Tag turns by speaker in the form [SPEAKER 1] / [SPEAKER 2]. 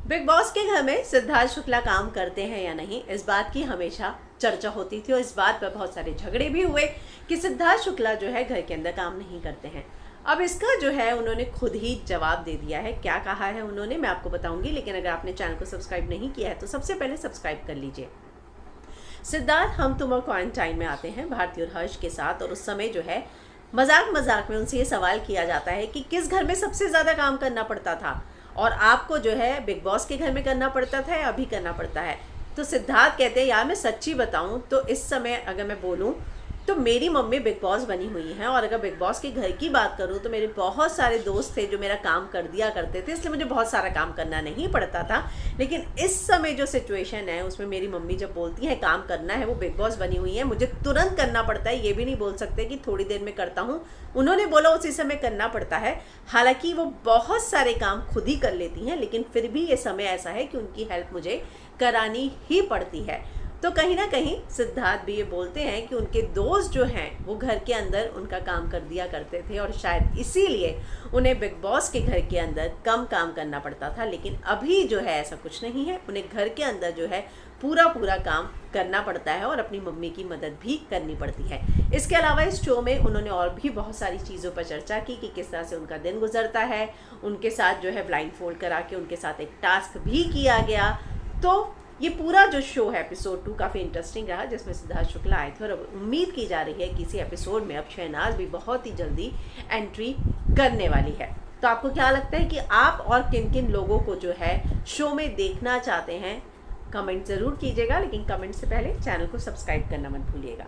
[SPEAKER 1] Big boss के घर में सिद्धार्थ शुक्ला काम करते हैं या नहीं, इस बात की हमेशा चर्चा होती थी और इस बात पर बहुत सारे झगड़े भी हुए कि सिद्धार्थ शुक्ला जो है घर के अंदर काम नहीं करते हैं। अब इसका जो है उन्होंने खुद ही जवाब दे दिया है। क्या कहा है उन्होंने मैं आपको बताऊंगी, लेकिन अगर आपने चैनल को सब्सक्राइब नहीं किया है तो सबसे पहले सब्सक्राइब कर लीजिए। सिद्धार्थ हम तुम और क्वारंटाइन में आते हैं भारती और हर्ष के साथ, और उस समय जो है मजाक मजाक में उनसे ये सवाल किया जाता है कि किस घर में सबसे ज़्यादा काम करना पड़ता था और आपको जो है बिग बॉस के घर में करना पड़ता था या अभी करना पड़ता है। तो सिद्धार्थ कहते हैं यार मैं सच्ची बताऊं तो इस समय अगर मैं बोलूं तो मेरी मम्मी बिग बॉस बनी हुई हैं, और अगर बिग बॉस के घर की बात करूं तो मेरे बहुत सारे दोस्त थे जो मेरा काम कर दिया करते थे, इसलिए मुझे बहुत सारा काम करना नहीं पड़ता था। लेकिन इस समय जो सिचुएशन है उसमें मेरी मम्मी जब बोलती है काम करना है, वो बिग बॉस बनी हुई है, मुझे तुरंत करना पड़ता है। ये भी नहीं बोल सकते कि थोड़ी देर में करता हूँ, उन्होंने बोला उसी समय करना पड़ता है। हालांकि वो बहुत सारे काम खुद ही कर लेती हैं, लेकिन फिर भी ये समय ऐसा है कि उनकी हेल्प मुझे करानी ही पड़ती है। तो कहीं ना कहीं सिद्धार्थ भी ये बोलते हैं कि उनके दोस्त जो हैं वो घर के अंदर उनका काम कर दिया करते थे और शायद इसीलिए उन्हें बिग बॉस के घर के अंदर कम काम करना पड़ता था। लेकिन अभी जो है ऐसा कुछ नहीं है, उन्हें घर के अंदर जो है पूरा काम करना पड़ता है और अपनी मम्मी की मदद भी करनी पड़ती है। इसके अलावा इस शो में उन्होंने और भी बहुत सारी चीज़ों पर चर्चा की कि किस तरह से उनका दिन गुजरता है। उनके साथ जो है ब्लाइंड फोल्ड करा के उनके साथ एक टास्क भी किया गया। तो ये पूरा जो शो है एपिसोड 2 काफ़ी इंटरेस्टिंग रहा, जिसमें सिद्धार्थ शुक्ला आए थे और अब उम्मीद की जा रही है कि इसी एपिसोड में अब शहनाज भी बहुत ही जल्दी एंट्री करने वाली है। तो आपको क्या लगता है कि आप और किन किन लोगों को जो है शो में देखना चाहते हैं, कमेंट ज़रूर कीजिएगा। लेकिन कमेंट से पहले चैनल को सब्सक्राइब करना मत भूलिएगा।